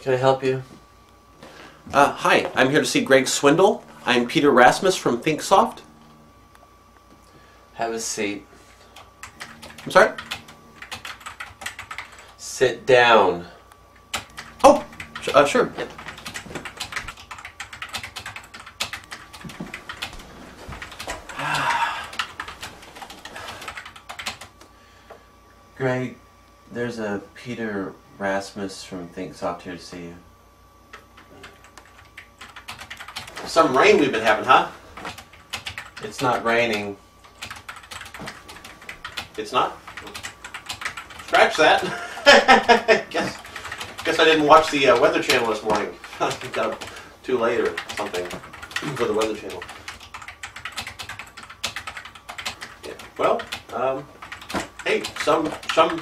Can I help you? Hi, I'm here to see Greg Swindle. I'm Peter Rasmus from Thinquesoft. Have a seat. I'm sorry? Sit down. Oh, sure. Yep. Greg, there's a Peter Rasmus from Thinquesoft here to see you. Some rain we've been having, huh? It's not raining. It's not? Scratch that. Guess I didn't watch the Weather Channel this morning. I got up too late or something for the Weather Channel. Yeah. Well, hey, some sun,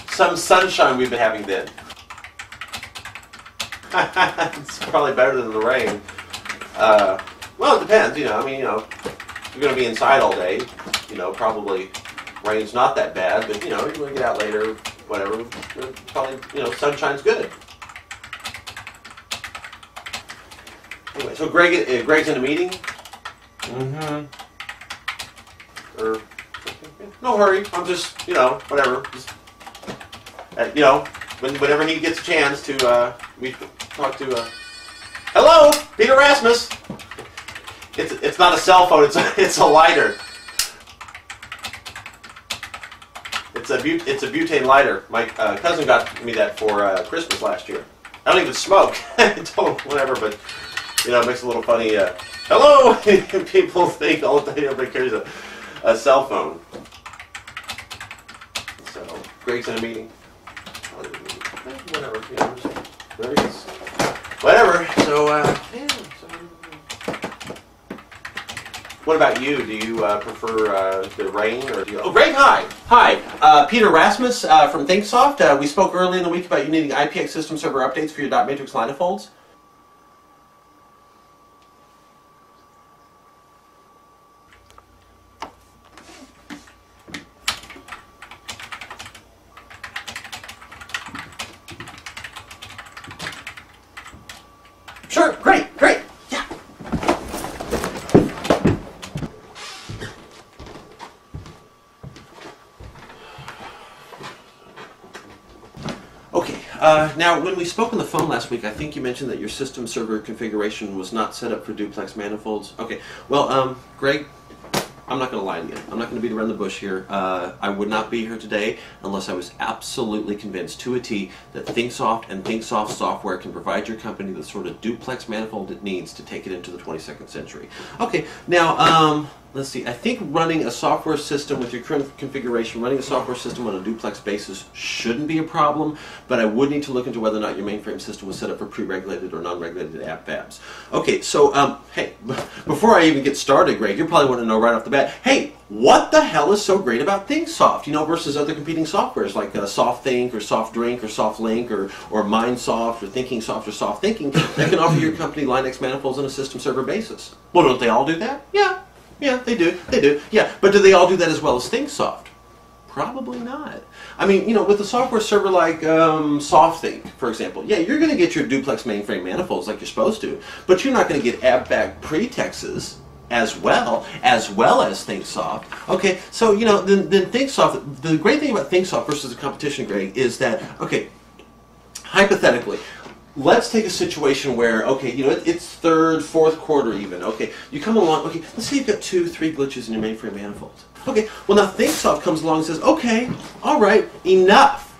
some sunshine we've been having then. It's probably better than the rain. Well, it depends, you know. I mean, you know, you're going to be inside all day. You know, probably rain's not that bad, but you know, you're going to get out later, whatever. Probably, you know, sunshine's good. Anyway, so Greg's in a meeting. Mm-hmm. Or no hurry. I'm just, you know, whatever. Just, you know, whenever he gets a chance to, we talk to. Hello, Peter Rasmus. It's not a cell phone. It's a lighter. It's a butane lighter. My cousin got me that for Christmas last year. I don't even smoke. Whatever, but you know, it makes it a little funny. Hello, people think all the time everybody carries a cell phone. So Greg's in a meeting. Whatever, you know, there he is. Whatever. So, yeah. What about you? Do you prefer the rain, or do you? Oh, Greg, hi. Hi, Peter Rasmus from Thinquesoft. We spoke earlier in the week about you needing IPX system server updates for your dot matrix manifolds. Sure, great, yeah. Okay, now when we spoke on the phone last week, I think you mentioned that your system server configuration was not set up for duplex manifolds. Okay, well, Greg, I'm not going to lie to you. I'm not going to beat around the bush here. I would not be here today unless I was absolutely convinced to a T that Thinquesoft and Thinquesoft software can provide your company the sort of duplex manifold it needs to take it into the 22nd century. Okay, now, let's see. I think running a software system with your current configuration, running a software system on a duplex basis shouldn't be a problem, but I would need to look into whether or not your mainframe system was set up for pre-regulated or non-regulated app fabs. Okay, so, hey, before I even get started, Greg, you probably want to know right off the bat, hey, what the hell is so great about Thinquesoft, you know, versus other competing softwares like SoftThink or SoftDrink or SoftLink or MindSoft or Thinquesoft or SoftThinking that can offer your company Linux manifolds on a system server basis? Well, don't they all do that? Yeah, they do. Yeah, but do they all do that as well as Thinquesoft? Probably not. I mean, you know, with a software server like SoftThink, for example, yeah, you're going to get your duplex mainframe manifolds like you're supposed to, but you're not going to get app-backed pretexts as well as Thinquesoft. Okay, so, you know, then Thinquesoft, the great thing about Thinquesoft versus the competition, Greg, is that, okay, hypothetically, let's take a situation where, okay, you know, it's third, fourth quarter even, okay, you come along, okay, let's say you've got 2, 3 glitches in your mainframe manifold. Okay, well now Thinquesoft comes along and says, okay, all right, enough.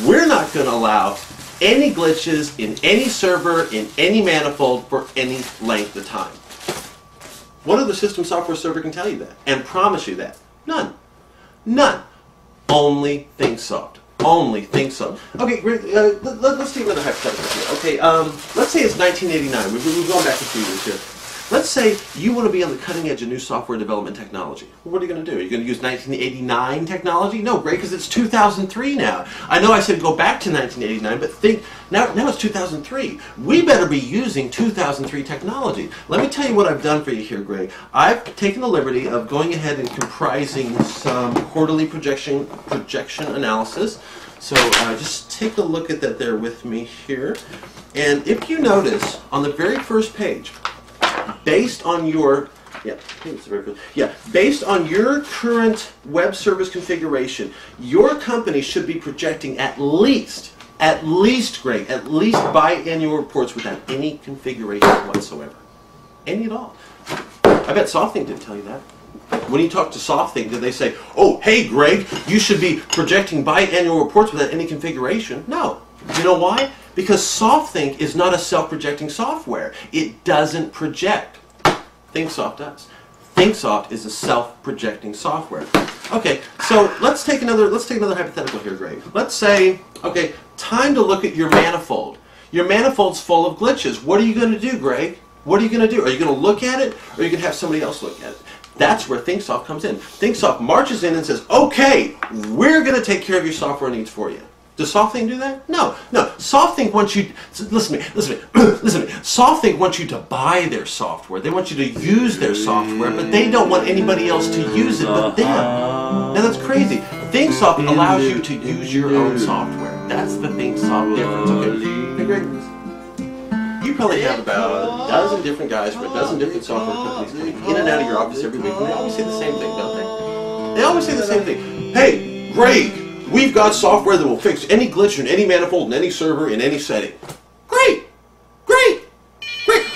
We're not going to allow any glitches in any server, in any manifold for any length of time. What other system software server can tell you that and promise you that? None. Only Thinquesoft. Okay, let's take another hypothetical here. Okay, let's say it's 1989. We're going back a few years here. let's say you want to be on the cutting edge of new software development technology. Well, what are you going to do? Are you going to use 1989 technology? No, great, because it's 2003 now. I know I said go back to 1989, but think, now it's 2003. We better be using 2003 technology. Let me tell you what I've done for you here, Greg. I've taken the liberty of going ahead and comprising some quarterly projection analysis. So just take a look at that there with me here. And if you notice, on the very first page, based on your based on your current web service configuration, your company should be projecting at least, Greg, at least biannual reports without any configuration whatsoever. Any at all. I bet SoftThink didn't tell you that. When you talk to SoftThink, did they say, oh, hey, Greg, you should be projecting biannual reports without any configuration? No. You know why? Because SoftThink is not a self-projecting software. It doesn't project. Thinquesoft does. Thinquesoft is a self-projecting software. Okay, so let's take another hypothetical here, Greg. Let's say, okay, time to look at your manifold. Your manifold's full of glitches. What are you going to do, Greg? What are you going to do? Are you going to look at it, or are you going to have somebody else look at it? That's where Thinquesoft comes in. Thinquesoft marches in and says, okay, we're going to take care of your software needs for you. Does SoftThink do that? No. SoftThink wants you, listen to me. SoftThink wants you to buy their software. They want you to use their software, but they don't want anybody else to use it but them. Now that's crazy. Thinquesoft allows you to use your own software. That's the Thinquesoft difference. Okay, hey Greg, you probably have about a dozen different guys from a dozen different software companies coming in and out of your office every week, and they always say the same thing, don't they? They always say the same thing. Hey, Greg, we've got software that will fix any glitch in any manifold, in any server, in any setting. Great!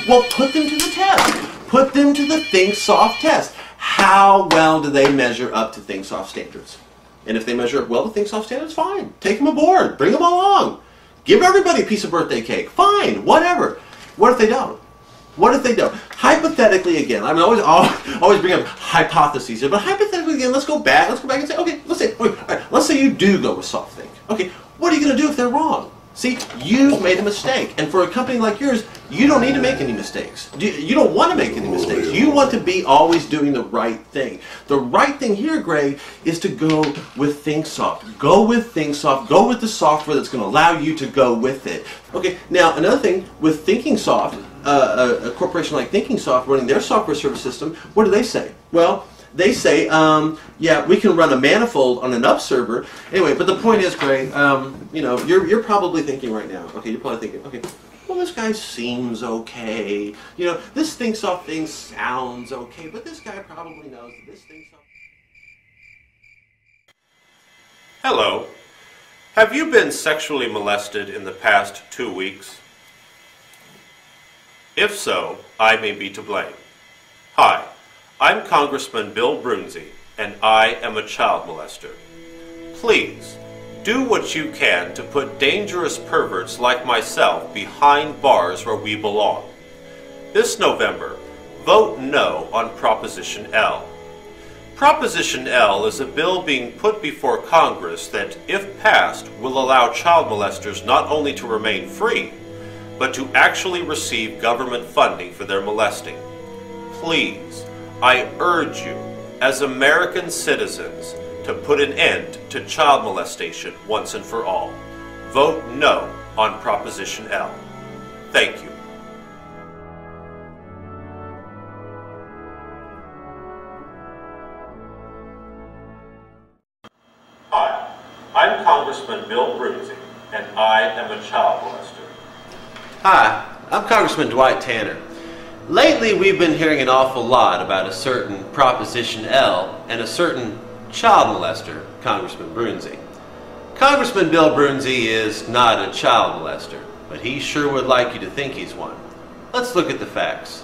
Well, put them to the test. Put them to the Thinquesoft test. How well do they measure up to Thinquesoft standards? And if they measure up well to Thinquesoft standards, fine. Take them aboard. Bring them along. Give everybody a piece of birthday cake. Fine. Whatever. What if they don't? What if they don't? Hypothetically, again, I mean, always bring up hypotheses here, but hypothetically, again, let's go back and say, okay, let's say you do go with SoftThink. Okay, what are you going to do if they're wrong? See, you've made a mistake, and for a company like yours, you don't need to make any mistakes. You don't want to make any mistakes. You want to be always doing the right thing. The right thing here, Greg, is to go with Thinquesoft. Go with Thinquesoft. Go with the software that's going to allow you to go with it. Okay, now another thing with Thinquesoft, a corporation like Thinquesoft running their software service system, what do they say? Well, they say, yeah, we can run a manifold on an up server. Anyway, but the point is, Greg, you know, you're probably thinking right now, okay, you're probably thinking, okay, well, this guy seems okay. You know, this Thinquesoft thing sounds okay, but this guy probably knows that this Thinquesoft... Hello. Have you been sexually molested in the past 2 weeks? If so, I may be to blame. Hi, I'm Congressman Bill Brunzi, and I am a child molester. Please, do what you can to put dangerous perverts like myself behind bars where we belong. This November, vote no on Proposition L. Proposition L is a bill being put before Congress that, if passed, will allow child molesters not only to remain free, but to actually receive government funding for their molesting. Please, I urge you, as American citizens, to put an end to child molestation once and for all. Vote no on Proposition L. Thank you. Hi, I'm Congressman Bill Brunzi, and I am a child molester. Hi, I'm Congressman Dwight Tanner. Lately, we've been hearing an awful lot about a certain Proposition L and a certain child molester, Congressman Brunzi. Congressman Bill Brunzi is not a child molester, but he sure would like you to think he's one. Let's look at the facts.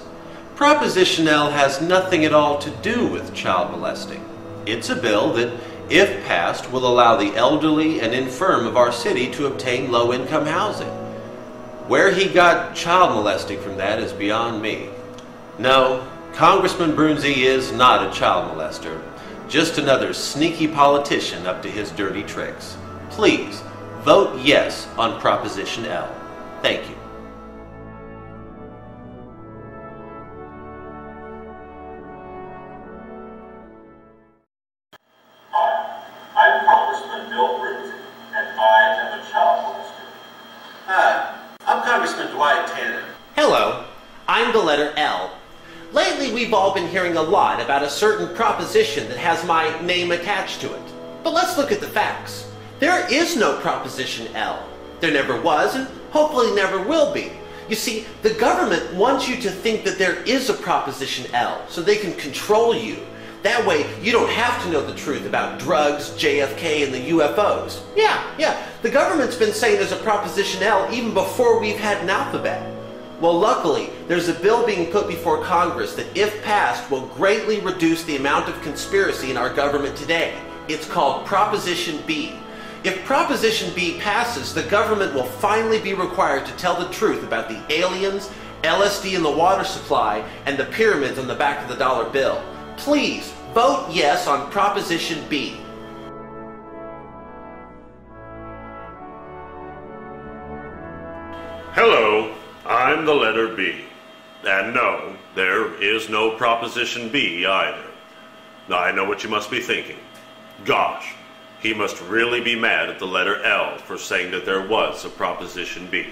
Proposition L has nothing at all to do with child molesting. It's a bill that, if passed, will allow the elderly and infirm of our city to obtain low-income housing. Where he got child molesting from that is beyond me. No, Congressman Brunzi is not a child molester, just another sneaky politician up to his dirty tricks. Please, vote yes on Proposition L. Thank you. letter L. Lately, we've all been hearing a lot about a certain proposition that has my name attached to it. But let's look at the facts. There is no Proposition L. There never was, and hopefully never will be. You see, the government wants you to think that there is a Proposition L, so they can control you. That way, you don't have to know the truth about drugs, JFK, and the UFOs. Yeah, the government's been saying there's a Proposition L even before we've had an alphabet. Well, luckily, there's a bill being put before Congress that, if passed, will greatly reduce the amount of conspiracy in our government today. It's called Proposition B. If Proposition B passes, the government will finally be required to tell the truth about the aliens, LSD in the water supply, and the pyramids on the back of the dollar bill. Please, vote yes on Proposition B. Hello, I'm the letter B. And no, there is no Proposition B either. I know what you must be thinking. Gosh, he must really be mad at the letter L for saying that there was a Proposition B.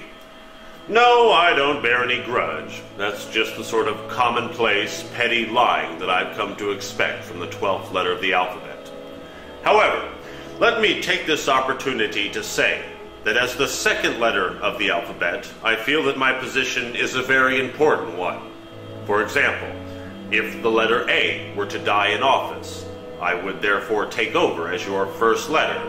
No, I don't bear any grudge. That's just the sort of commonplace, petty lying that I've come to expect from the 12th letter of the alphabet. However, let me take this opportunity to say that as the second letter of the alphabet, I feel that my position is a very important one. For example, if the letter A were to die in office, I would therefore take over as your first letter.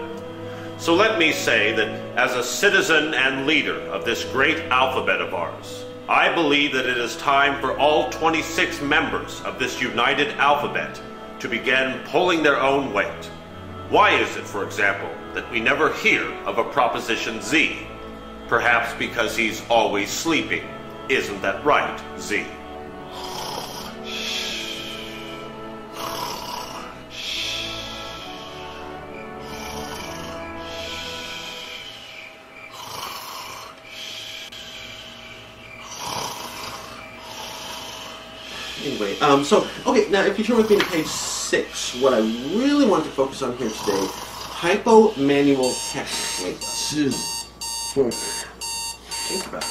So let me say that as a citizen and leader of this great alphabet of ours, I believe that it is time for all 26 members of this united alphabet to begin pulling their own weight. Why is it, for example, that we never hear of a Proposition Z? Perhaps because he's always sleeping. Isn't that right, Z? Anyway, okay, now if you turn with me to page 6, what I really want to focus on here today, hypo-manual text. Wait, think about it.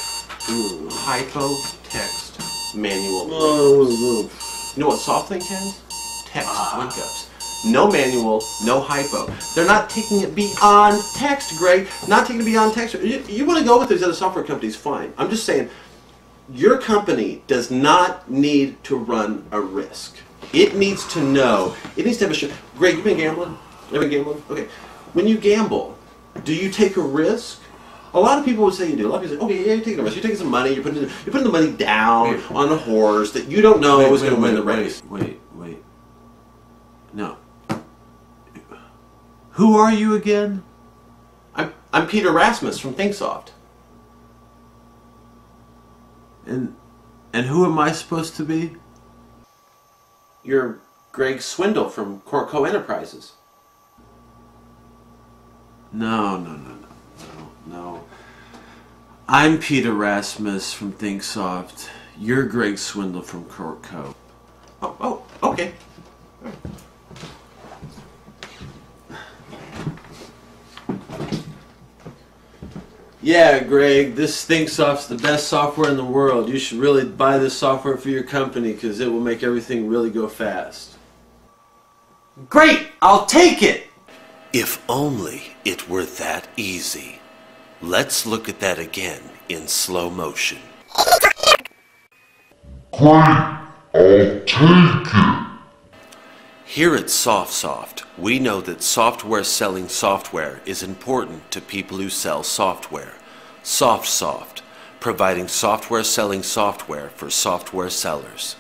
Hypo-text manual. You know what SoftLink has? Text lookups. No manual, no hypo. They're not taking it beyond text, Greg. Not taking it beyond text. You want to go with these other software companies, fine. I'm just saying, your company does not need to run a risk. It needs to know. It needs to have a... Greg, you been gambling? You been gambling? Okay. When you gamble, do you take a risk? A lot of people would say you do. A lot of people say, okay, yeah, you're taking a risk. You're taking some money. You're putting the money down on a horse that you don't know is going to win the race. Wait. No. Who are you again? I'm Peter Rasmus from Thinquesoft. And who am I supposed to be? You're Greg Swindle from Corco Enterprises. No. I'm Peter Rasmus from Thinquesoft. You're Greg Swindle from Corco. Oh, okay. Yeah, Greg, this Thinquesoft's the best software in the world. You should really buy this software for your company because it will make everything really go fast. Great! I'll take it! If only it were that easy. Let's look at that again in slow motion. Great! I'll take it! Here at Thinquesoft, we know that software selling software is important to people who sell software. Thinquesoft, providing software selling software for software sellers.